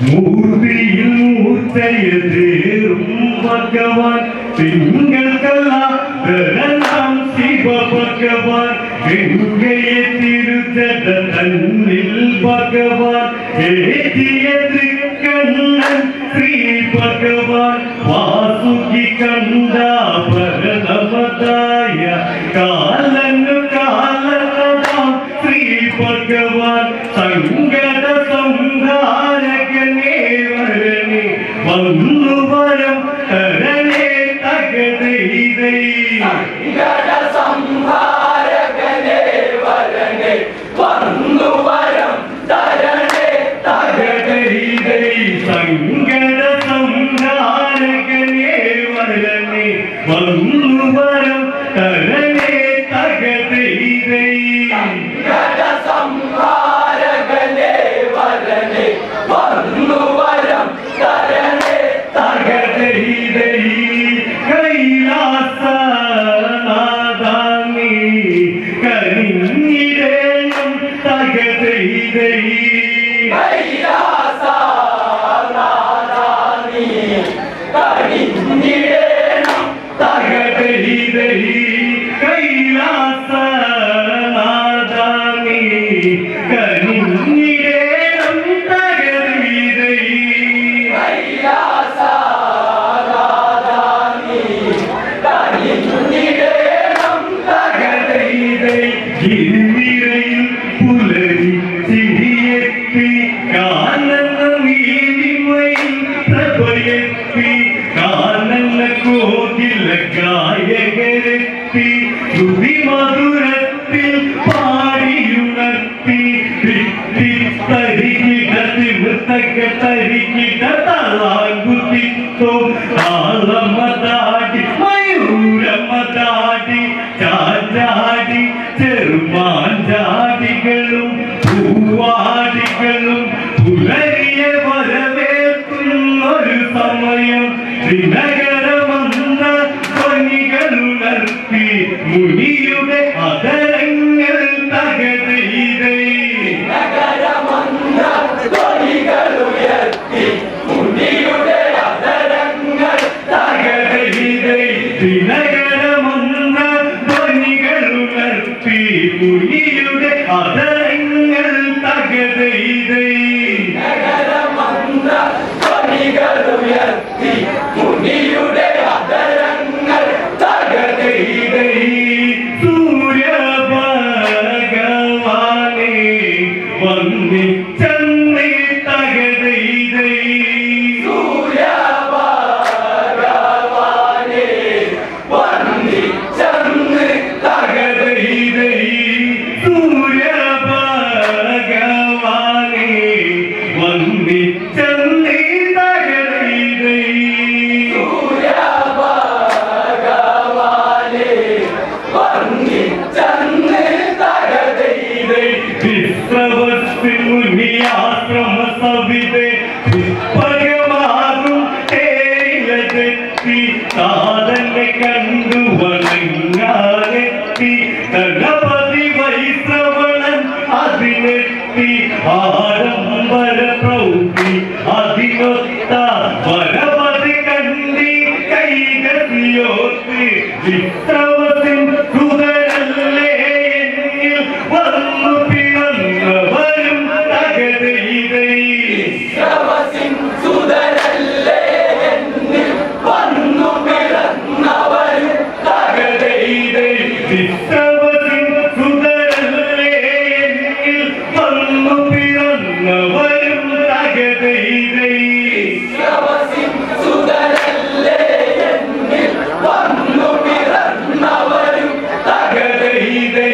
മൂർത്തിയിൽ മൂർച്ചയതേറും ഭഗവാൻ തിങ്കൾക്കെല്ലാം ശിവ ഭഗവാൻ ഗംഗയെ തിരുജട തന്നിൽ ഭഗവാൻ ഏറ്റിയ തൃക്കണ്ണൻ ശ്രീ ഭഗവാൻ വാസുകി കണ്ടാഭരണമതായ കാലനു കാലനടാം ശ്രീ ഭഗവാൻ സങ്കട സംഹാരകനേ വരണേ വന്നു വരം തരണേ തകതൈതൈ സങ്കട സംഹാരകനേ വരണേ വന്നു വരം തരണേ തകതൈതൈ സങ്കട സംഹാരകനേ വരണേ വന്നു വരം തരണേ തകതൈതൈ സങ്കട സംഹാരകനേ വരണേ വന്നു വരം തരണേ തകതൈതൈ കൈലാസനാഥാനീ കനിഞ്ഞിടേണം തകതൈതൈ കൈലാസനാഥാനീ കനിഞ്ഞിടേണം തകതൈതൈ കൈലാസനാഥാനീ കനിഞ്ഞിടേണം തകതൈതൈ കൈലാസനാഥാനീ കനിഞ്ഞിടേണം തകതൈതൈ ഗിരിനിരയിൽ പുലരി ചിരിയെത്തി കാനന നീലിമയിൽ പ്രഭയെത്തി കാനന കോകില ഗായകരെത്തി ശ്രുതി മധുരത്തിൽ പാടിയുണർത്തി തരികിട തളാങ്കുത്തിത്തോ താളമതാടി മയൂരമതാടി ചാഞ്ചാടി ചെറുമാഞ്ചാടികളും പൂവാടികളും പുലരിയെ വരവേൽക്കുന്നൊരു സമയം ദിനകരമന്ന ധ്വനികളുണർത്തി മുനിയുടെ അതരങ്ങൾ തകതൈതൈ നഗരമന്ന ധ്വനികളുയർത്തി മുനിയുടെ അതരങ്ങൾ തകതൈതൈ ദിനകരമന്ന ധ്വനികളുണർത്തി മുനിയുടെ അതരങ്ങൾ തകതൈതൈ നഗരമന്ന ധ്വനികളുയർത്തി മുനിയുടെ അതരങ്ങൾ തകതൈതൈ സൂര്യഭഗവാനെ വന്ദിച്ചെന്നേ തകതൈതൈ സൂര്യഭഗവാനെ വന്ദിച്ചെന്ന് തകതൈതൈ സൂര്യഭഗവാനെ വന്ദിച്ചെന്നേ തകതൈതൈ സൂര്യഭഗവാനെ വന്ദിച്ചെന്ന് തകതൈതൈ വിശ്രവത്തിൽ മുനിയാശ്രമ സവിതേ വിസ്മയമാകും തേയിലതെത്തി താതന്നെ കണ്ടു വണങ്ങാനെത്തി ഗണപതി വൈശ്രവണൻ അതിനെത്തി ആഡംബര പ്രൗഢി അതിനൊത്ത വരപതി കണ്ടി കൈകസിയോത്ത് വിശ്രവത്തിൻ സുതരല്ലേ എന്നിൽ വന്നു പിറന്നവരും തകതൈതൈ ശ്രവസിൻ സുതരല്ലേ എന്നിൽ വന്നു പിറന്നവരും തകതൈതൈ വിശ്രവത്തിൻ സുതരല്ലേ എന്നിൽ വന്നു പിറന്നവരും തകതൈതൈ ശ്രവസിൻ സുതരല്ലേ എന്നിൽ വന്നു പിറന്നവരും തകതൈതൈ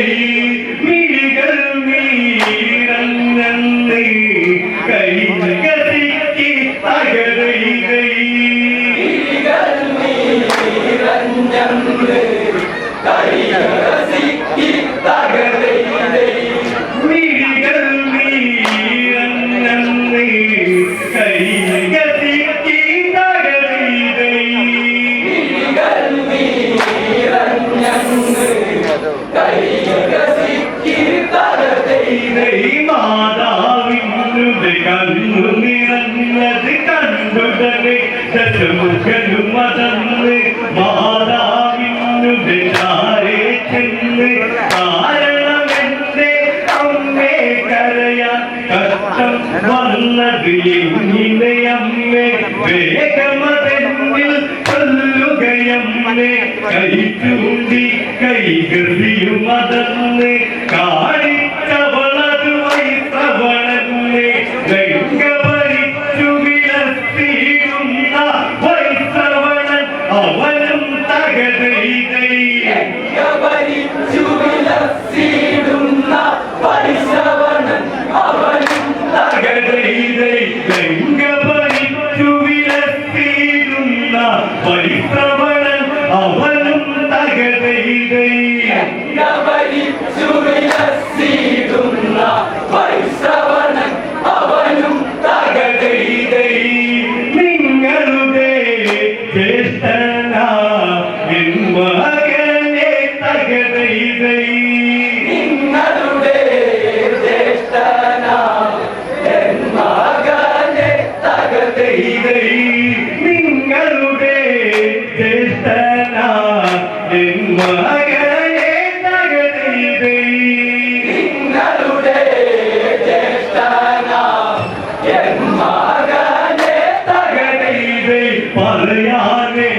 മിഴികൾ നീരഞ്ഞെന്നേ കൈകസിക്ക് തകതൈതൈ കിളികൾ നീരഞ്ഞെന്ന് കൈകസിക്ക് തകതൈതൈ മിഴികൾ നീരഞ്ഞെന്നേ കൈകസിക്ക് തകതൈതൈ കിളികൾ നീരഞ്ഞെന്ന് കൈകസിക്ക് തകതൈതൈ മാതാവിനുടെ കണ്ണു നിറഞ്ഞ ദശമുഖനും മതന്ന് മാതാവിനുടെ ചാരേ ചെന്ന് കാരണമെന്റെ അമ്മേ കരയാൻ കഷ്ടം വന്നത് എങ്ങനെ അമ്മേ വേഗമതെന്നിൽ ചൊല്ലുകയമ്മേ കൈ ചൂണ്ടി കൈകസിയും അതെന്ന് കാണിച്ചവളത് വൈശ്രവണന്നെ ലങ്കവരിച്ചു വിലസിടുന്ന വൈശ്രവണൻ അവനും തകതൈതൈ ഭരിച്ചു വിലസിടുന്ന വൈശ്രവണൻ അവനും തകതൈതൈ ലങ്കവരിച്ചു വിലസിടുന്ന വൈശ്രവണൻ അവനും തകതൈതൈ ഭരിച്ചു വിലസിടുന്ന വൈശ്രവണൻ അവനും തകതൈതൈ നിങ്ങളുടെ ജ്യേഷ്ഠനാ എൻ മകനെ തകതൈതൈ നിങ്ങളുടെ ജ്യേഷ്ഠനാ എൻ മകനെ തകതൈതൈ നിങ്ങളുടെ ജ്യേഷ്ഠനാ എൻ മകനെ തകതൈതൈ നിങ്ങളുടെ ജ്യേഷ്ഠനാ എൻ മകനെ തകതൈതൈ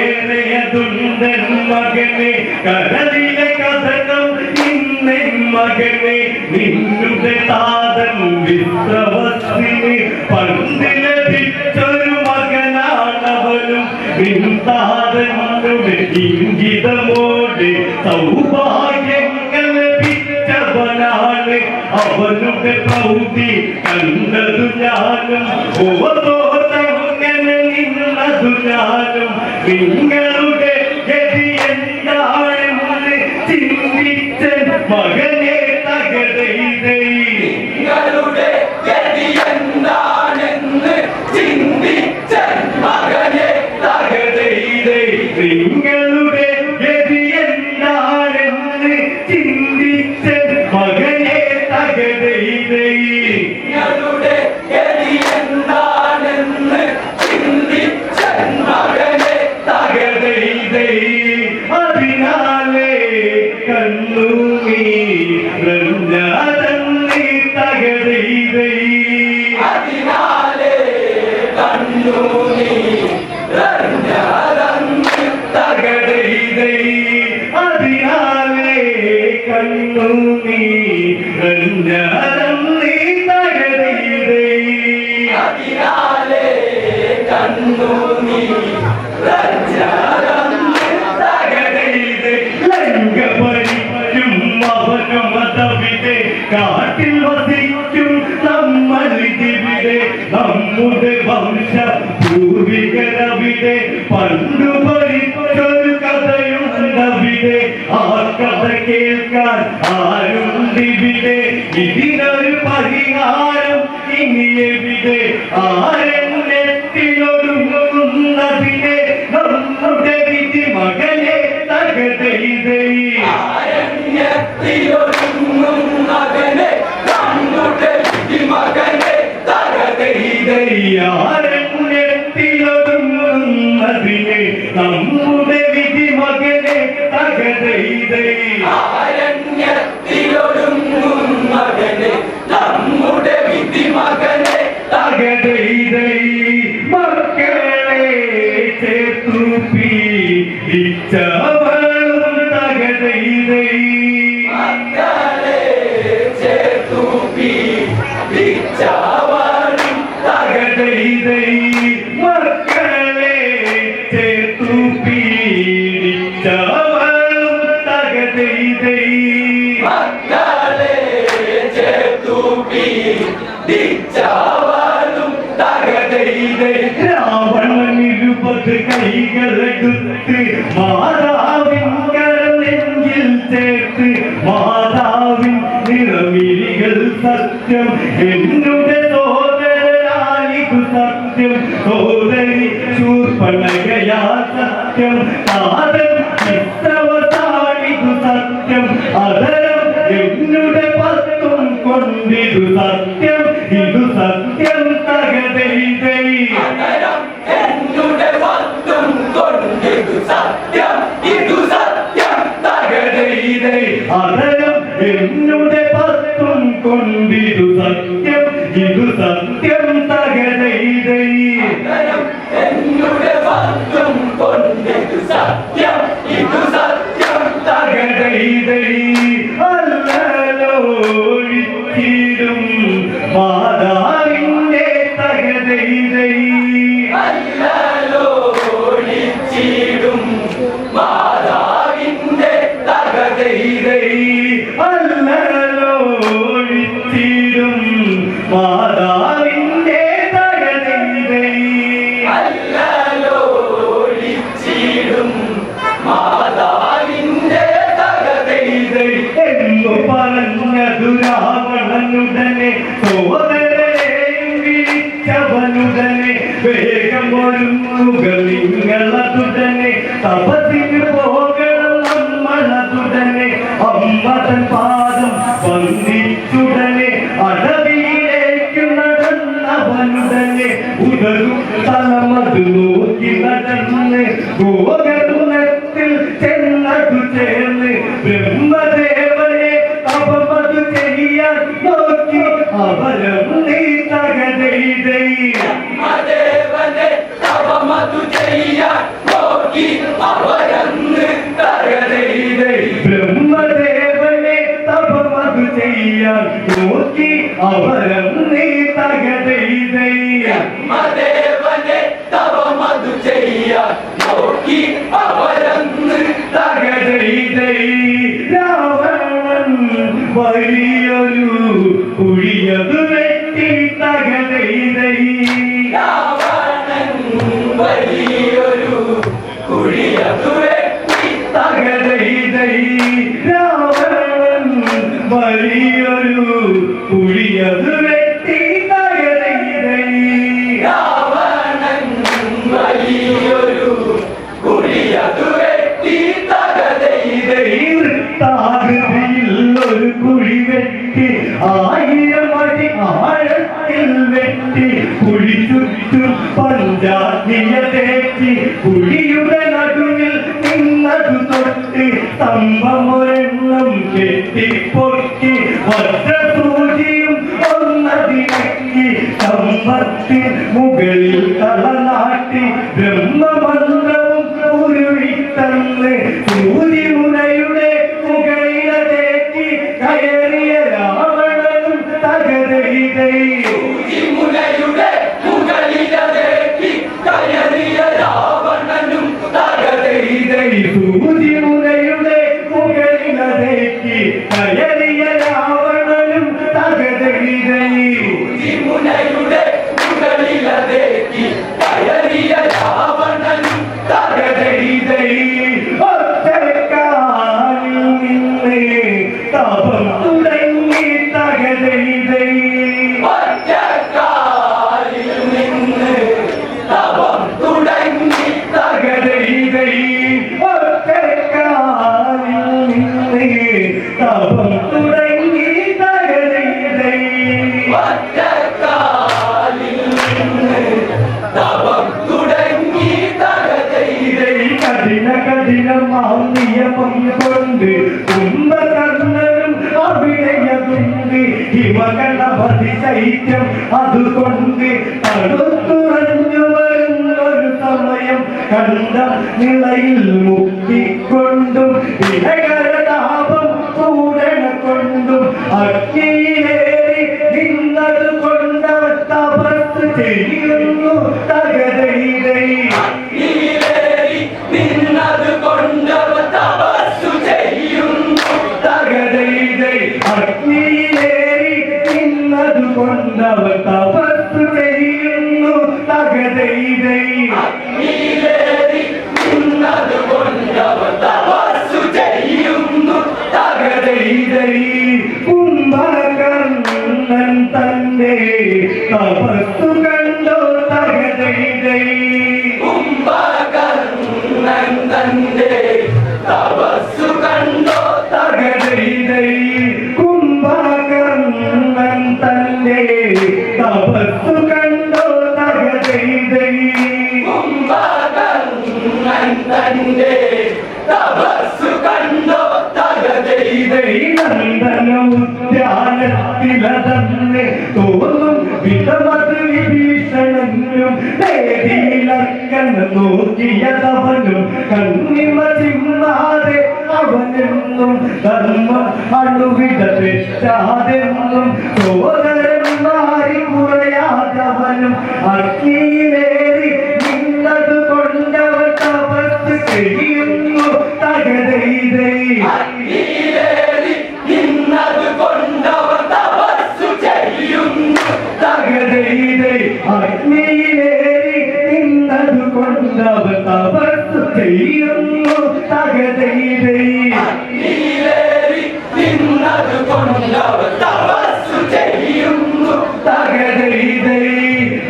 പറയാനേറെയതുണ്ടെൻ മകനെ കരളിലെ കഥനം ഇന്നെൻ മകനെ നിന്നുടെ താതൻ വിശ്രവത്തിന് പണ്ട് ലഭിച്ചൊരു മകനാണവനും നിൻ താതനുടെ ഇംഗിതമോടെ സൗഭാഗ്യങ്ങൾ ലഭിച്ചവനാണ് അവനുടെ പ്രൗഢി കണ്ടതു ഞാനും ഓതോതങ്ങനെ നിന്നതു ഞാനും നിങ്ങളുടെ ഗതി എന്താണെന്ന് ചിന്തിച്ച മകനെ തകതൈതൈ നിങ്ങളുടെ ഗതി എന്താണെന്ന് ചിന്തിച്ച മകനെ തകതൈതൈ നിങ്ങളുടെ ഗതി എന്താണെന്ന് ചിന്തിച്ച മകനെ തകതൈതൈ നിങ്ങളുടെ ഗതി എന്താണെന്ന് ചിന്തിച്ച മകനെ തകതൈതൈ അതിനാലേ കണ്ണൂമീ രഞ്ജാതന്നി തകതൈതൈ അതിനാലേ കണ്ണു നീ രഞ്ജാതന്നി തകതൈതൈ അതിനാലേ കണ്ണൂമീ രഞ്ജാതന്നി തകതൈതൈ അതിനാലേ കണ്ണു നീ രഞ്ജാതന്നി തകതൈതൈ ലങ്കപരിക്കും അവനും അതവിടെ കാട്ടിൽ വസിക്കും നമ്മളിവിടെ നമ്മുടെ വംശ പൂർവികരവിടെ പണ്ടു ഭരിച്ചൊരു കഥയുണ്ടവിടെ ആ കഥ കേൾക്കാൻ ആരുണ്ടിവിടെ ഇതിനൊരു പരിഹാരം ഇനിയെവിടെ ആരെന്നെത്തിലൊടുങ്ങുന്നതിനെ നമ്മുടെ വിധി മകനെ തകതൈതൈ ആരണ്യത്തിലൊരുങ്ങും മകനെ നമ്മുടെ മകനെ തകതൈതൈ ആരെന്നെത്തിലൊടുങ്ങുന്നതിനെ നമ്മുടെ വിധി മകനെ തകതൈതൈ ആരണ്യത്തിലൊരുങ്ങും മകനെ നമ്മുടെ വിധി മകനെ തകതൈതൈ മക്കളെ ചേർത്തു പീഡിച്ചവളും തകതൈതൈ മക്കളെ ചേർത്തു പീഡിച്ചവളും തകതൈതൈ മക്കളെ ചേർത്തു പീഡിച്ചവളും തകതൈതൈ മക്കളെ ചേർത്തു പീഡിച്ചവളും തകതൈതൈ രാവണൻ 20 കൈകളെടുത്ത് മാതാവിൻ കരനെഞ്ചിൽ ചേർത്ത് മാതാവിൻ നിറമിഴികൾ സത്യം എന്നുടെ സോദരനായിക്കു സത്യം സോദരി ശൂർപ്പണകയാ സത്യം താതൻ ചിത്തവസാനിക്കു സത്യം അതരം എന്നുടെ പത്തും കൊണ്ടിതു സത്യം ഇതു സത്യം തകതൈതൈ എന്നുടെ ഇതു സത്യം തകതൈതൈ എന്നുടെ വാക്യം കൊണ്ടിതു സത്യം തകതൈതൈ അല്ലലോഴിച്ചിടും മാതാവിന്റെ തകതൈതൈ അല്ലലോഴിച്ചിടും മാതാവിന്റെ തകതൈതൈ അല്ലലോഴിച്ചിടും മാതാവിന്റെ തകതൈതൈ അല്ലലോഴിച്ചിടും മാതാവിന്റെ തകതൈതൈ എന്നു പറഞ്ഞതു രാവണനുടനെ സോദരനെയും വിളിച്ചവനുടനെ വേഗം ഒരുങ്ങുകളുടനെ തപസ്സിന് പോകണം നമ്മളതുടനെ അമ്മതൻ പാദം വന്ദിച്ചുടനെ അടവിയിലേക്ക് നടന്നവനുടനെ ഉദരും തലമത് നോക്കി നടന്ന് ഗോകർണത്തിൽ ചെന്നതു ചേർന്ന് ബ്രഹ്മദേവനെ തപമത് ചെയ്യാൻ നോക്കി അവരം നീ തകതൈതൈ ബ്രഹ്മദേവനെ തപമതു ചെയ്യാൻ നോക്കി അവരന്ന് തകതൈതൈ ബ്രഹ്മദേവനെ തപമത് ചെയ്യാൻ നോക്കി അവരം നീ തകതൈതൈ ബ്രഹ്മദേവനെ തപമതു ചെയ്യാൻ നോക്കി അവരന്ന് തകതൈതൈ രാവണൻ വലിയൊരു കുഴിയതു വെട്ടി തകതൈതൈ രാവണൻ വലിയൊരു കുഴിയതു വെട്ടി തകതൈതൈ രാവണൻ വലിയൊരു കുഴിയതു വെട്ടി തകതൈതൈ രാവണൻ വലിയൊരു കുഴിയതു വെട്ടി തകതൈതൈ വൃത്താകൃതിയിൽ ഒരു കുഴി വെട്ടി 1000 അടി ആഴത്തിൽ വെട്ടി കുഴി ചുറ്റും പഞ്ചാഗ്നിയ തേറ്റി കുഴിയുടെ നടുവിൽ നിന്നതു തൊട്ട് സ്തംഭമൊരെണ്ണം കെട്ടിപ്പൊക്കി വജ്രസൂചിയും ഒന്നതിനക്കി സ്തംഭത്തിൽ മുകളിൽ തലനാട്ടി ബ്രഹ്മമന്ത്രവും ഉരുവിത്തന്ന് സൂര്യമുനയുടെ മുകളിലേക്ക് കയറിയ രാവണനും തകതൈതൈ മുനയുടെ മുകളിലേക്ക് കയറിയ രാവണനും തകതൈതൈ സൂര്യമുനയുടെ മുകളിലേക്ക് കയറിയ രാവണനും തകതൈതൈ മുനയുടെ മുകളിലേക്ക് കയറിയ രാവണനും തകതൈതൈ ഒറ്റക്കാലിൽ നിന്ന് തപം തുടങ്ങി തകതൈതൈ ഒറ്റക്കാലിൽ നിന്ന് തപം തുടങ്ങി തകതൈതൈ ഒറ്റക്കാലിൽ നിന്ന് തപം തുടങ്ങി തകതൈതൈ ഒറ്റക്കാലിൽ നിന്ന് തപം തുടങ്ങി തകതൈതൈ കഠിനമാം നിയമം കൊണ്ട് കുംഭകർണനും അഭിനയതുണ്ട് ഹിമഗണപതി ശൈത്യം അതുകൊണ്ട് തണുത്തുറഞ്ഞു വരുന്നൊരു സമയം കണ്ട നിളയിൽ മുക്കിക്കൊണ്ടും വിനകരതാപം കൂടണ കൊണ്ടും അഗ്നിയിലേറി നിന്നത് കൊണ്ടവർ തപസ് ചെയ്യുന്നു തകതൈതൈ നീലേറി നിന്നത് കൊണ്ടവ തപസ്സു ചെയ്യുന്നു തകതൈതൈ അഗ്നിയിലേറി നിന്നത് കൊണ്ടവർ തപസ് ചെയ്യുന്നു തകതൈതൈ നീലേറി നിന്നത് കൊണ്ടവ തപസ്സു ചെയ്യുന്നു തകതൈതൈ കുംഭകർണൻ തന്റെ തപസ്സു കണ്ടോ തകതൈതൈ കുംഭകർണൻ തന്റെ തപസ്സു കണ്ടോ തകതൈതൈ കുംഭകർണൻ തന്റെ തപസ്സു കണ്ടോ തകതൈതൈ കുംഭകർണൻ തന്റെ തപസ്സു കണ്ടോ തകതൈതൈ നന്ദന ഉദ്യാനത്തിലത തകതന്നെ തോന്നും വിധമത് വിഭീഷണനും വേദിയിലക്കന നോക്കിയതവനും കണ്ണിമ ചിമ്മാതെ അവനെന്നും ധർമ്മം അണുവിട തെറ്റാതെന്നും സോദരന്മാരി കുറയാതവനും അഗ്നിയിലേറി നിന്നത് കൊണ്ടവൻ തപസ് ചെയ്യുന്നു തകതൈതൈ അഗ്നിയിലേറി നിന്നത് കൊണ്ടവർ തപസ്സു ചെയ്യുന്നു തകതൈതൈ അഗ്നിയിലേറി നിന്നത് കൊണ്ടവൻ തപസ് ചെയ്യുന്നു തകതൈതൈ അഗ്നിയിലേറി നിന്നത് കൊണ്ടവർ തപസ്സു ചെയ്യുന്നു തകതൈതൈ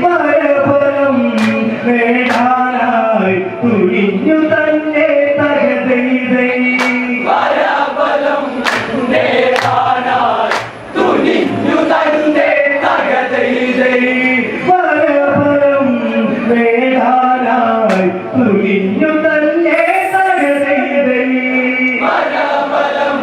പരപരം നേടാനായി തുനിഞ്ഞു തന്നെ തകതൈതൈ പരബലം നേടാനായി തുനിഞ്ഞു തന്നെ തകതൈതൈ പരപരം നേടാനായി തുനിഞ്ഞു തന്നെ തകതൈതൈ പരബലം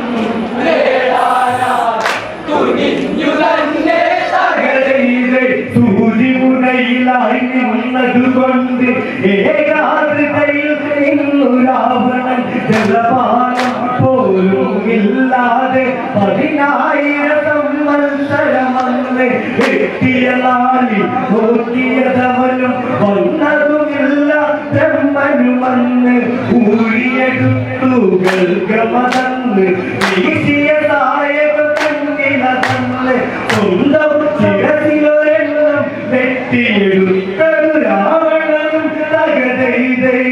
നേടാനായി തുനിഞ്ഞു തന്നെ തകതൈതൈ സൂര്യമുനയിലായി നിന്നതുകൊണ്ട് ഏകാഗ്രതയിൽ നിന്നു രാവണൻ ജലപാനം പോലും ഇല്ലാതെ 10,000 സംവത്സരമന്ന് എത്തിയ നാളിൽ നോക്കിയതവനും വന്നതുമില്ല ബ്രഹ്മനുമന്ന് ഊഴിയെടുത്തു ഗൽഗമതന്ന് വീശിയ നായക കണ്ണിലതന്ന് സ്വന്തം ശിരസിലൊരെണ്ണം വെട്ടിയെടുത്തൊരു രാവണനും തകതൈതൈ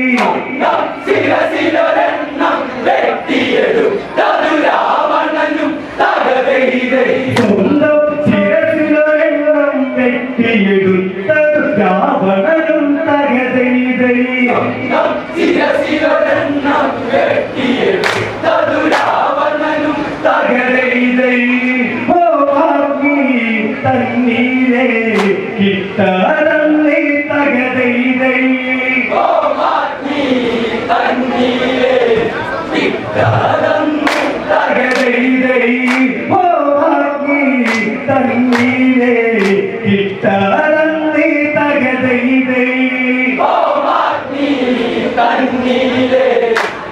ശിരസിലൊരെണ്ണം വെട്ടിയെടുത്തതു രാവണനും തകതൈതൈ സ്വന്തം ശിരസിലൊരെണ്ണം വെട്ടിയെടുത്തൊരു രാവണനും തകതൈതൈ ശിരസിലൊരെണ്ണം വെട്ടിയെടുത്തതു രാവണനും തകതൈതൈ ഓ അഗ്നി തന്നീരേ കിട്ടാതന്നീ തകതൈതൈ ഓമാഗ്നി തന്നീരേ കിട്ടാതന്നു തകതൈതൈ ഓ അഗ്നി തന്നീരേ കിട്ടാതന്നീ തകതൈതൈ ഓമാഗ്നി തന്നീരേ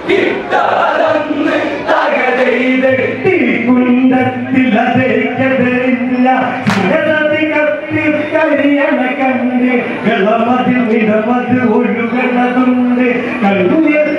കിട്ടാതന്നു തകതൈതൈ തീക്കുണ്ടത്തിലതേക്കതില്ല ചിരതതി കത്തി കഴിയണ കണ്ട് വെള്ളമതിൽ നിടമത് ഒഴുകണതുണ്ട് കണ്ണിൽ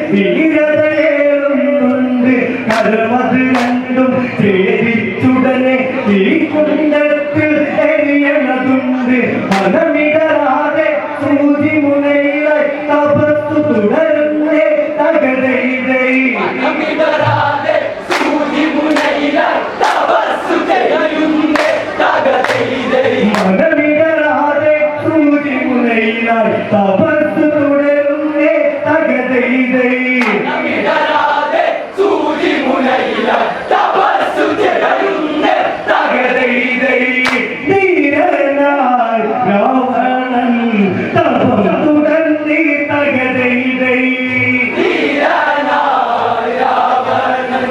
ധീരതയേറുന്നുണ്ട് കരമത് രണ്ടും ഛേദിച്ചുടനെ തീക്കുണ്ടത്തിൽ എരിയണതുണ്ട് മനമിടരാതെ സൂചി മുനയിലായി തപസ്സു തുടരുന്നേ തകതൈതൈ മനമിടരാതെ സൂചിമുനയിലായി തപസ്സു ചെയ്യുന്നേ തകതൈതൈ മനമിടരാതെ സൂചി മുനയിലായി തപസ്സു തുടരുന്നേ തകതൈതൈ മനമിടരാതെ സൂചിമുനയിലായി തപസ്സു ചെയ്യുന്നേ തകതൈതൈ ധീരനായി രാവണൻ തപം തുടർന്നീ തകതൈതൈ ധീരനായ രാവണൻ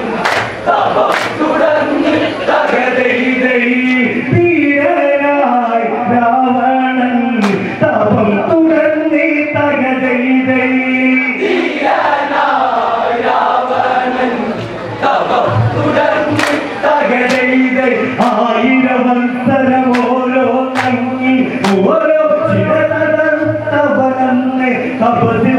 തപം തുടർന്ന് തകതൈതൈ ധീരനായി രാവണൻ തപം തുടർന്നീ തകതൈതൈ ധീരനായ രാവണൻ തപം തുടർന്ന് തകതൈതൈ 1000 വത്സരം ഓരോ തങ്ങി ഓരോ ചിരതടർത്തവനന്ന് തപസിൽ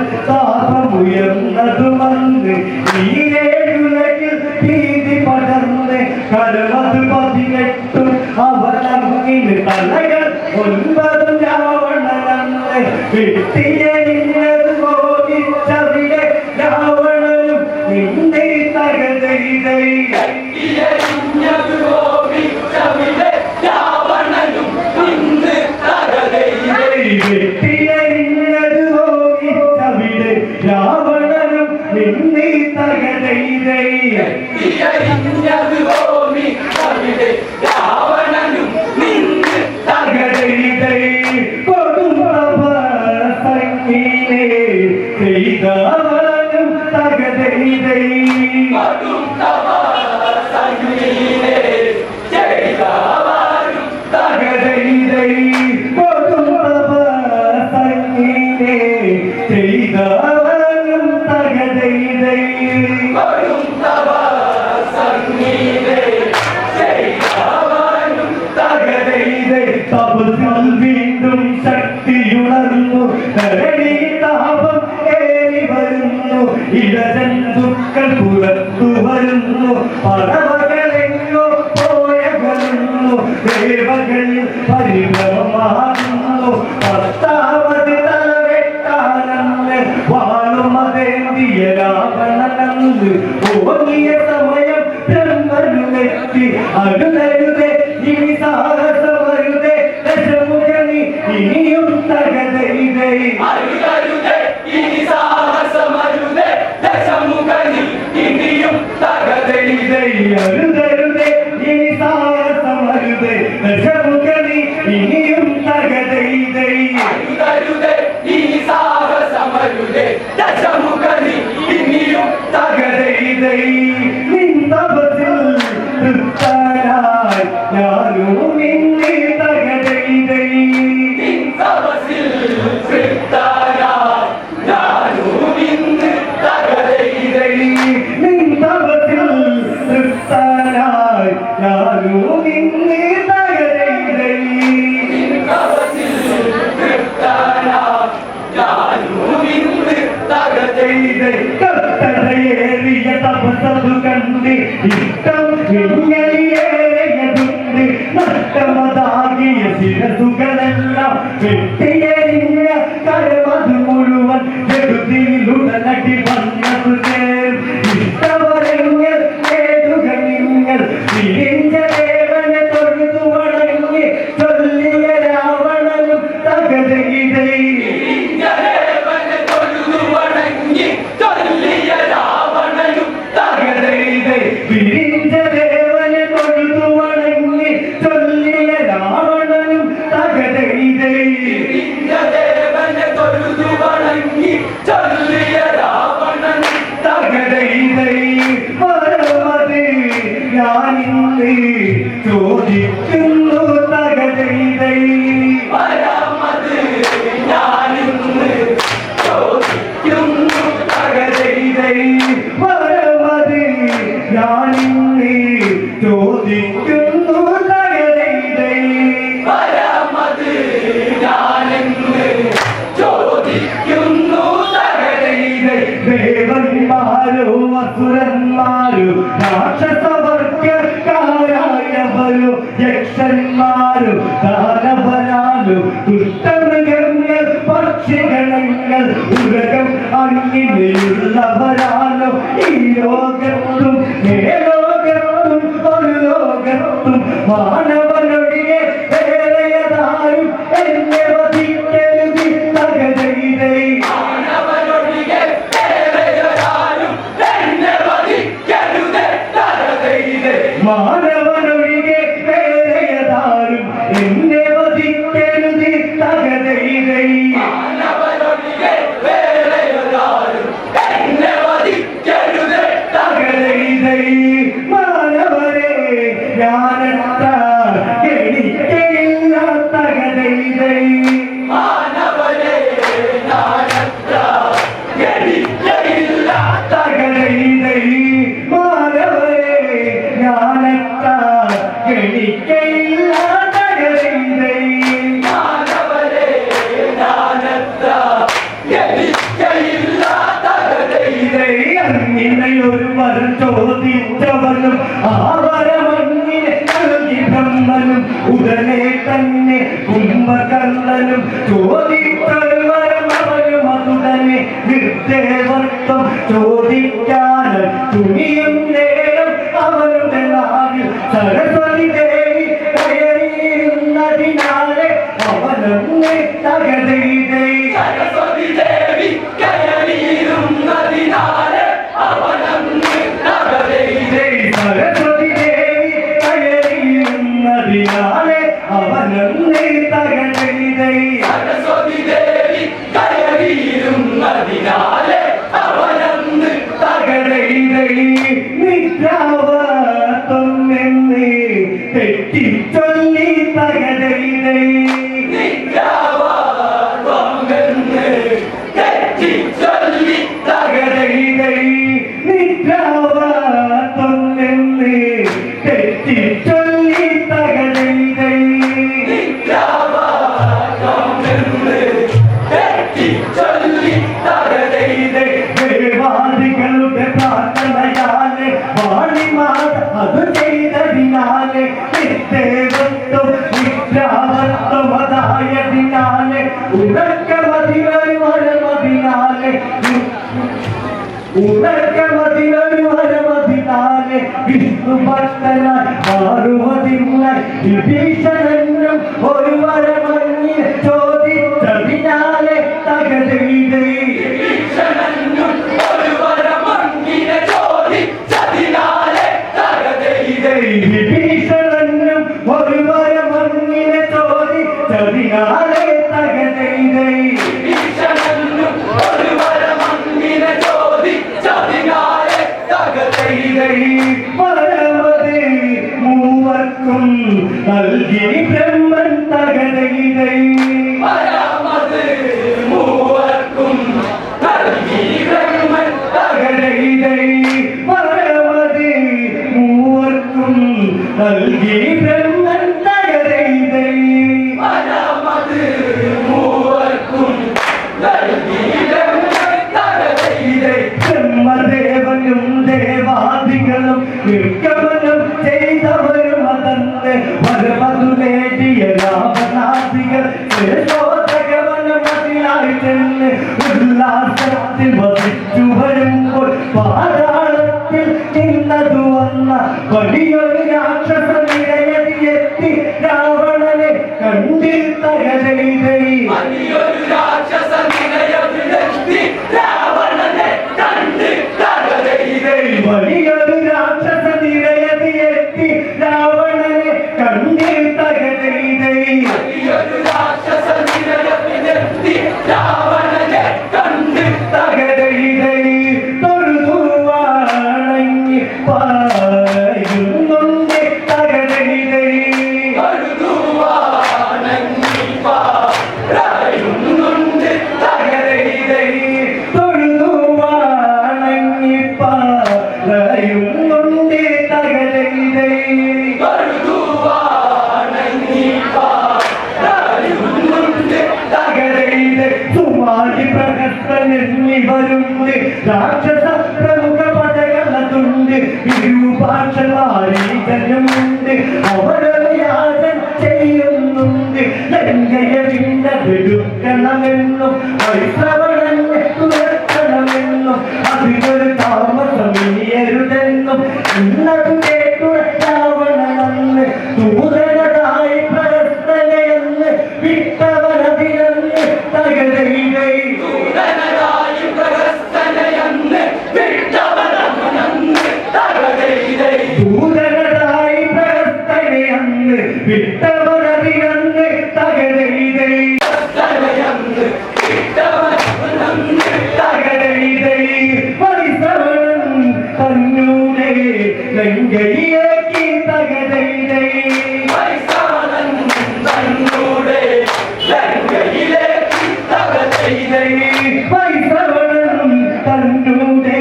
താപമുയർന്നതുമന്ന് നീരേഴുലകിൽ ഭീതി പടർന്ന് കരമത് 18 അവനങ്ങിന് തലകൾ 9 രാവണനന്ന് വെട്ടിയെറിഞ്ഞത് കോപിച്ചവിടെ രാവണനും നിന്നെ തകതൈതൈ എറിഞ്ഞത് കോപിച്ചവിടെ രാവണനും നിന്ന് തകതൈതൈ വെട്ടിയെറിഞ്ഞത് കോപിച്ചവിടെ രാവണനും നിന്നെ തകതൈതൈ എറിഞ്ഞത് കോപിച്ചവിടെ രാവണനും നിന്ന് തകതൈതൈ കൊടും തപസങ്ങി തപസ്സിൽ വീണ്ടും ശക്തിയുണർന്നു ധരണി താപം ഏറി വരുന്നു ഇടജന്തുക്കൾ പുറത്തു വരുന്നു പറവകളെങ്ങോ പോയകലുന്നു ദേവകളിൽ പരിഭ്രമമാകുന്നു പത്താമത് തലവെട്ടാനന്ന് വാളുമതേന്തിയ രാവണനന്ന് ഓങ്ങിയ സമയം ബ്രഹ്മനുമെത്തി അരുതരുതേ ഇനി സാഹസമരുതേ ദശമുഖനി ഇനിയും തകതൈതൈ അരുതരുതേ ഇനി സാഹസമരുതേ ദശമുഖനി ഇനിയും തകതൈതൈ അരുതരുതേ ഇനി സാഹസമരുതേ ദശമുഖനി ഇനിയും തകതൈതൈ അരുതരുതേ ഇനി സാഹസമരുതേ ദശമുഖനി ഇനിയും തകതൈതൈ നിന്തപത്തിൽ തൃപ്തനായി ഞാനും നിന്നെ തകതൈതൈ തപസ്സിൽ തൃപ്തനായി ഞാനും ഇന്ന് തകതൈതൈ നിന്തപത്തിൽ തൃപ്തനായി ഞാനും നിന്നെ തകതൈതൈ തപസ്സിൽ തൃപ്തനായി ഞാനും ഇന്ന് തകതൈതൈ കത്തടയേറിയ തപസ്സു കണ്ട് ഇഷ്ടം ഇങ്ങനെയേറിയതുണ്ട് നഷ്ടമതാകിയ ശിരസുകളെല്ലാം വെട്ടിയെറിഞ്ഞ കരമതു മുഴുവൻ ജഗതിയിലുടനടി വന്നത് ഇഷ്ടവരങ്ങൾ ഏതുകണിങ്ങൾ തിരിഞ്ഞ ദേവനെ തൊഴുതു വണങ്ങി ചൊല്ലിയ രാവണനും തകതയിതൈ ദേവനെ തൊഴുതു വണങ്ങി ചൊല്ലിയ രാവണനും തകതയിതൈ വിരിഞ്ഞ ദേവനെ തൊഴുതു വണങ്ങി ചൊല്ലിയ രാവണനും തകതയിതൈ ദേവനെ തൊഴുതു വണങ്ങി ചൊല്ലിയ രാവണനും തകതയിതൈ പരമതി ഞാനിന്ന് ചോദിക്കുന്നു തകതയിതൈ പരമത് ഞാനിന്ന് ചോദിക്കുന്നു തകതയിതൈ പരമതി ഞാനിന്ന് ചോദിക്കുന്നു തകതയിതൈ പരമത് ഞാനിന്ന് ചോദിക്കുന്നു തകതൈതൈ ദേവന്മാരോ അസുരന്മാരോ രാക്ഷസവർഗക്കാരായവരോ യക്ഷന്മാരോ ദാനവരാലോ ദുഷ്ടമൃഗങ്ങൾ പക്ഷിഗണങ്ങൾ ഉലകം അങ്ങിനെയുള്ളവരാലോ ഈ ലോകത്തും മേലോകത്തും ഒരു ലോകത്തും മാനവനൊഴികെ വേറെയതാരും എന്നെ വധിക്കരുതി തകതയിതൈ മാനവനൊഴികെ വേറെയൊരാരും എന്നെ വധിക്കരുതേ തകതൈതൈ മാനവനൊഴികെ വേറെയതാരും എന്നെ വധിക്കരുതി തകതയിതൈ മാനവനൊഴികെ വേറെയൊരാരും എന്നെ വധിക്കരുതേ തകതയിതൈ മാനവരെ ഞാനെത്ര എനിക്കയില്ല തകതയിതൈ മാനവനെ ഞാനത്ര എനിക്കയില്ല തകതയിതൈ മാനവരെ ഞാനെത്ര എനിക്കയില്ല തകതയിതൈ മാനവനെ ഞാനത്ര എനിക്കയില്ല തകതൈതൈ ഒരു വരം ചോദിച്ചവനും ആ വരമങ്ങിനെ നൽകി ബ്രഹ്മനും ഉടനെ തന്നെ കുംഭകർണനും ചോദിച്ചൊരു വരം അവനും അതുടനെ നിർദ്ദേവത്വം ചോദിക്കാൻ തുണിയും നേരം അവരുടെ നാവിൽ സരസ്വതി ദേവി കയറിയിരുന്നതിനാലെ അവനൊന്നെ തകതയിതൈ സരസ്വതി ദേവി കയറിയിരുന്നതിനാലെ അവനന്ന് തകതൈതൈ സരസ്വതി ദേവി കയറിയിരുന്നതിനാലെ അവനൊന്നെ തകതയിതൈ സരസ്വതി ദേവി കയറിയിരുന്നതിനാലെ അവനന്ന് തകതയിതൈ നിദ്രാവത്തൊന്നെന്ന് തെറ്റിച്ചൊല്ലി തകതയിതൈ നിദ്രാവാർവമെന്ന് തെറ്റിച്ചൊല്ലി തകതയിതൈ നിദ്രാവത്തൊന്നെന്ന് തെറ്റിച്ചൊല്ലി തകതയിതൈ നിദ്രാ ഉറക്കമതിലൊരു വരമതിനാലെ ഉറക്കമതിലൊരു വരമതിനാലെ വിഷ്ണുഭക്തനായി മാറുവതിനായി വിഭീഷണനും ഒരു വരമങ്ങി ചോദിച്ചതിനാലെ തകതീതേ വിഭീഷണനും ഒരു വരമങ്ങിനെ ചോദിച്ചതിനാലെ തകതീതേ വിഭീഷണനും ഒരു വരമങ്ങിനെ ചോദിച്ചതിനാലെ തകതീതേ വിഭീഷണനും ഒരു വരമങ്ങിനെ ചോദിച്ചതിനാലെ തകതീതേ പരമതേ മൂവർക്കും നൽകി ബ്രഹ്മൻ തകതീതേ പരമത് മൂവർക്കും നൽകി ബ്രഹ്മൻ തകതീതേ പരമതേ മൂവർക്കും നൽകി ബ്രഹ്മൻ തകതീതേ പരമത് മൂവർക്കും നൽകി ബ്രഹ്മൻ തകതീതേ ബ്രഹ്മദേവനും ദേവാദികളും നിർഗമനം ചെയ്തവരും അതന്ന് വരമതു നേടിയ രാമനാദികൾ ശ്രേഷ്ഠോതകവനമതിലായി ചെന്ന് ഉല്ലാസത്തിൽ വസിച്ചു വരുമ്പോൾ പാതാളത്തിൽ നിന്നതു വന്ന വലിയൊരു രാക്ഷസ നിരയതിയെത്തി രാവണനെ കണ്ടിൽ തകതൈതൈ വലിയൊരു രാക്ഷസ നിലയത്തിലെത്തി രാവണനെ കണ്ട് തകതീതേ വലിയൊരു രാക്ഷസ നിരയതിയെത്തി രാവണനെ കണ്ടിൽ തകതൈതൈ വലിയൊരു രാക്ഷസ നിലയത്തിലെത്തി രാവണനെ കണ്ട് തകതൈതൈ തൊഴുതുവാണങ്ങി പറയുന്നുണ്ട് തകതൈതൈ തൊഴുതുവാണങ്ങി പറയുന്നുണ്ട് തകതൈതൈ തൊഴുതുവാണങ്ങി പറയുന്നുണ്ട് തകതൈതൈ തൊഴുതുവാണങ്ങി പറയുന്നുണ്ട് തകരയിലെ സുമാരി പ്രഹസ്തനെന്നിവരുണ്ട് രാക്ഷസ പ്രമുഖ പടകളതുണ്ട് വിരൂപാക്ഷമാരീകനുമുണ്ട് അവരൊരു യാചന ചെയ്യുന്നുണ്ട് ലങ്കയെ വീണ്ടെടുക്കണമെന്നും വൈശ്രവണനെ തുറക്കണമെന്നും അതിനൊരു താമസമിയരുതെന്നും ഇന്നത് കേട്ടു രാവണനെന്ന് ദൂതനായി പ്രഹസ്തനെന്ന് വിട്ടവനതിനെന്ന് തകരയിലെ ദൂതനായി പ്രഹസ്തനെയെന്ന് വിട്ടവനവനെന്ന് തകതീതേ ദൂതനായി പ്രഹസ്തനെന്ന് വിട്ടവനതിനെന്ന് തകരയിലെ പ്രഹസ്തനെയെന്ന് വിട്ടവനവനെന്ന് തകരയിലെ പരിശ്രവണം തന്നൂടെ ലങ്കയിലേക്ക് തകരയിലെ വൈശ്രവണൻ തന്നൂടെ ലങ്കയിലേക്ക് തകതീതേ പരിശ്രവണം തന്നൂടെ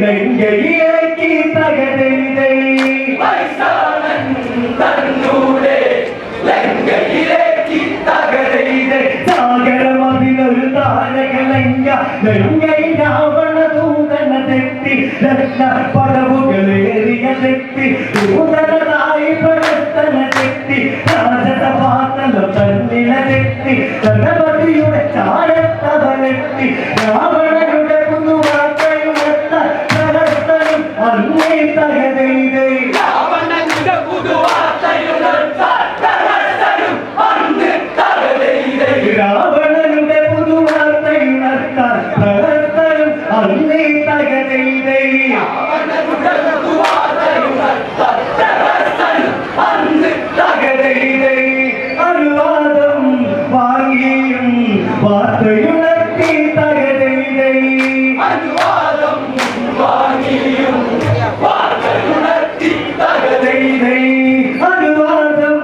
ലങ്കയിലേക്ക് തകരയിലെ വൈശ്രവണൻ തന്നൂടെ ലങ്കയിലേക്ക് തകതീതേ സാഗരമതിലൊരു താരകലങ്ക ലങ്കൈ രാവണ ദൂതന തെറ്റി രത്ന പടവുകളേറിയ തെറ്റി ദൂതനായി പ്രവർത്തന തെറ്റി രാജസഭാതല തന്നില തെറ്റി ഗണപതിയുടെ ചാരത്തവനെത്തി രാവണയുടെ പുതുവാർത്തയുമെത്ത പ്രവർത്തനം അന്നേ തകതൈതേ രാവണന്റെ പുതുവാർത്തയുണർത്താൻ പ്രഹസ്തനും അന്ന് തകതീതേ രാവണന്റെ പുതുവാർത്തയുണർത്താൻ പ്രവർത്തനം അന്നേ തകതൈതേ രാവണന്റെ പുതുവാർത്തയുണർത്താൻ പ്രഹസ്തനും അന്ന് തകതൈതേ അനുവാദം വാങ്ങിയും വാർത്തയുണർത്തി തകതൈതേ അനുവാദം വാങ്ങിയും വാർത്തയുണർത്തി തകതീതേ അനുവാദം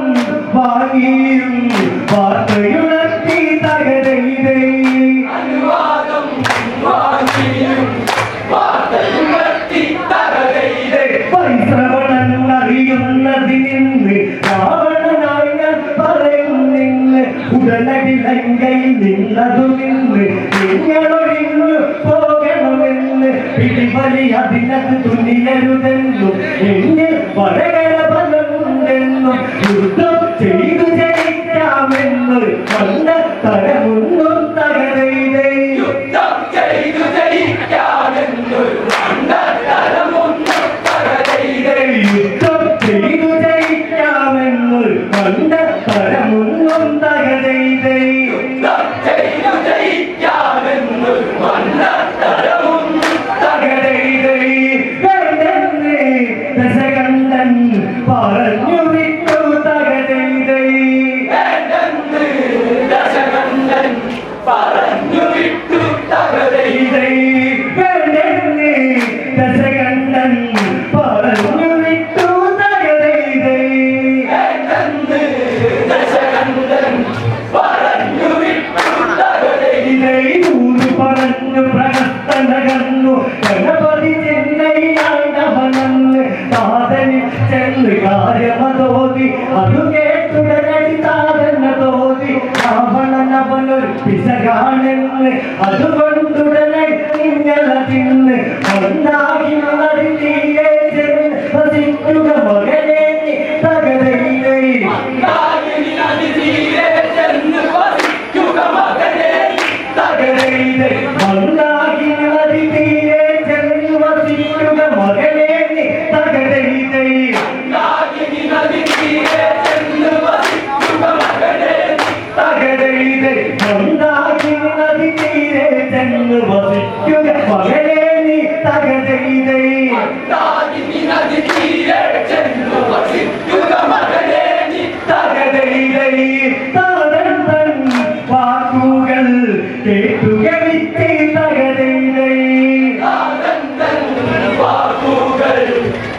വാങ്ങിയും വാർത്തയുണർത്തി തകതൈതേ അനുവാദം വാങ്ങിയും വാർത്തയുണർത്തി തകതീതേ പരിശ്രവണൻ അറിയുന്നതിന് രാവണനായി ഞാൻ പറയുന്നിന്ന് ഉടനടി ലങ്കയിൽ നിന്നതു നിന്ന് നിങ്ങളൊഴിഞ്ഞു പോകണമെന്ന് പിടിവലി അതിനകത്ത് തുനിയരുതെന്നും എന്നിൽ വടകര ബലമുണ്ടെന്നും യുദ്ധം ചെയ്തു ജയിക്കാമെന്ന് കണ്ട തരമുണ്ട് മണ്ണും തകതൈതൈ ചെയ്തു ജയിക്കാമെന്നൊരു മണ്ണത്തരവും തകതൈതൈ വേണ്ടെന്ന് ദശകണ്ഠൻ പറഞ്ഞു വിട്ടു തകതൈതൈ വേണ്ടെന്ന് ദശകണ്ഠൻ പറഞ്ഞു വിട്ടു തകതൈതൈ വേണ്ടെന്ന് ദശകണ്ഠൻ പറഞ്ഞു വിട്ടു തകതൈതൈ വേണ്ടെന്ന് ദശകണ്ഠൻ പറഞ്ഞു വിട്ടു തകതൈതൈ പറഞ്ഞു പ്രകർത്തനകന്നു ഗണപതി ചെന്നൈയാണ്ടവനെന്ന് താതനിൽ ചെന്ന് കാര്യമതോതി അതു കേട്ടുടനടി താതന തോതി രാവണനവനൊരു പിശകാണെന്ന് അതുകൊണ്ടുടനടി നിങ്ങളതിന്ന് ഒന്നാകിയുള്ളത് തീരെ ചെന്ന് വസിക്കുക മകനെ തകതൈതൈ നാഗിനി അതിഥിയെ ചെന്ന് വസിക്കുക മകനെ തകതൈതൈ ഒന്നാകിയുള്ളത് തീരെ ചെന്ന് വസിക്കുക മകനെ തകതൈതൈ നാഗിനി അതിഥിയെ ചെന്ന് വസിക്കുക മകനെ തകതൈതൈ ഒന്നാകിയുള്ളത് തീരെ ചെന്ന് വസിക്കുക മകനെ തകതൈതൈ നാഗിനി അതിഥിയെ ചെന്ന് വസിക്കുക മകനെ തകതൈതൈ താതൻ തൻ വാക്കുകൾ കേട്ടുക വിത്ത് തകതൈതൈ വാക്കുകൾ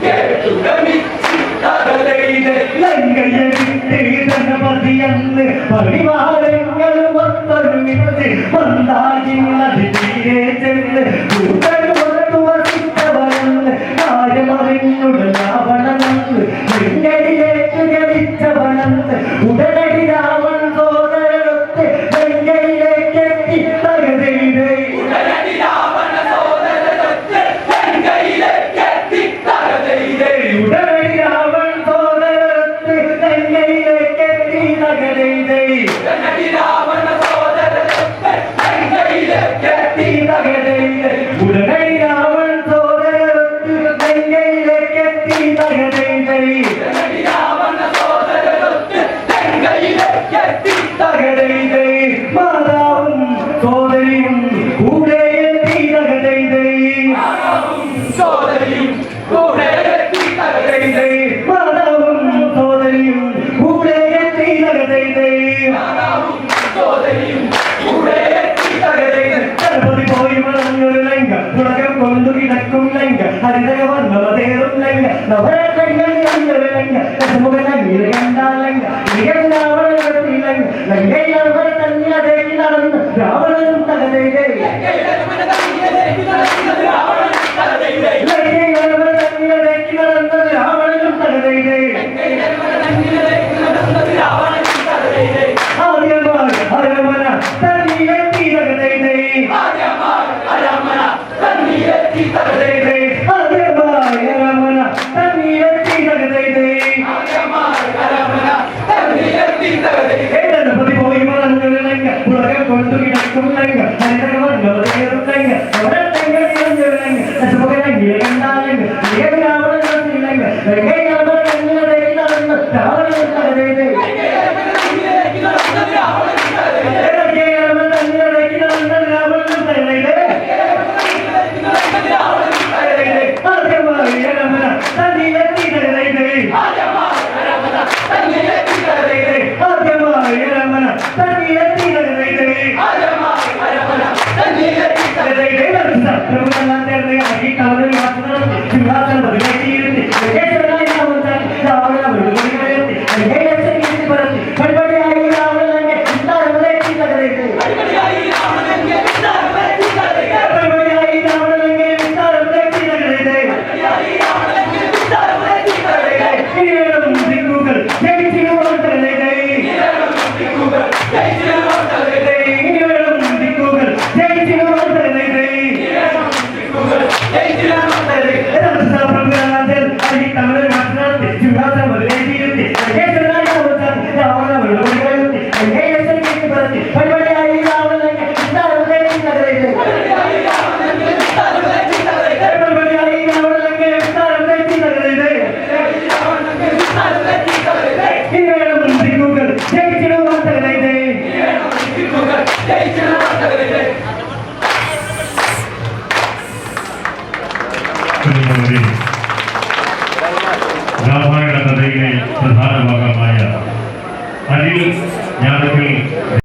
കേട്ടു ഗമിച്ച് തകതൈതൈ ലങ്കയെ വിട്ട് ഗണപതിയെന്ന് പരിവാരങ്ങൾ ഒത്തൊരുമിച്ച് മന്ദാകിനതി തീരെ ചെന്ന് കൂട്ടൽ കൊണ്ടു വസിച്ചവനെന്ന് കാര്യമറിഞ്ഞുടൻ രാവണനെന്ന് ലങ്കയിലേക്ക് ഗമിച്ചവനെന്ന് ഉടനടി രാവൺ സോദരനൊത്ത് ലങ്കയിലേക്ക് എത്തി തകതൈതൈ ഉടനടി രാവണ സോദരനൊത്ത് ലങ്കയിലേക്ക് എത്തി തകതൈതൈ ഉടനടി രാവൺ സോദരനൊത്ത് ലങ്കയിലേക്ക് എത്തി തകതൈതൈ ഉടനടി രാവണ സോദരനൊത്ത് ലങ്കയിലേക്ക് എത്തി തകതൈതൈ ഉടനടി രാവൺ സോദരനൊത്ത് ലങ്കയിലേക്ക് എത്തി തകതൈതൈ ഉടനടി രാവണ സോദരനൊത്ത് ലങ്കയിലേക്ക് എത്തി തകതൈതൈ മാതാവും സോദരിയും കൂടെ എത്തി തകതൈതൈ സോദരിയും കൂടെ എത്തി തകതൈതൈ മാതാവും സോദരിയും കൂടെ എത്തി തകതൈതൈ സോദരിയും കൂടെ എത്തി തകതൈതൈ ഗണപതി പോയി വളർന്നൊരു ലങ്ക തുടക്കം കൊണ്ടു കിടക്കും ലങ്ക ഹരിതക വർണ്ണവതേറും ലങ്ക നവരങ്ങൾ ഒരു ലങ്ക ദശമുഖനീല കണ്ടാലങ്ക ഇരകണ്ടാവളത്തി ലങ്ക ലങ്കയിൽ അവർ തന്നെ അതേക്ക് നടന്ന് രാവണനും തകതൈതൈ ലങ്കയിൽ അവർ തന്നെ അതേക്ക് നടന്നത് രാവണനും തകതൈതൈ ആദ്യമായി അരമന തന്നിലെത്തി തകതൈതൈ അരമന തന്നിലെത്തി തകതൈതൈ ആദ്യമായി അരമന തന്നിലെത്തി തകതൈതൈ അരമന തന്നിലെത്തി തകതൈതൈ ഗണപതി പോയി വളർന്നൊരു ലങ്ക പ്രിയപ്പെട്ടവരെ, രാമായണ കഥയിലെ പ്രധാന ഭാഗമായ അനിൽ ഞാറക്കൽ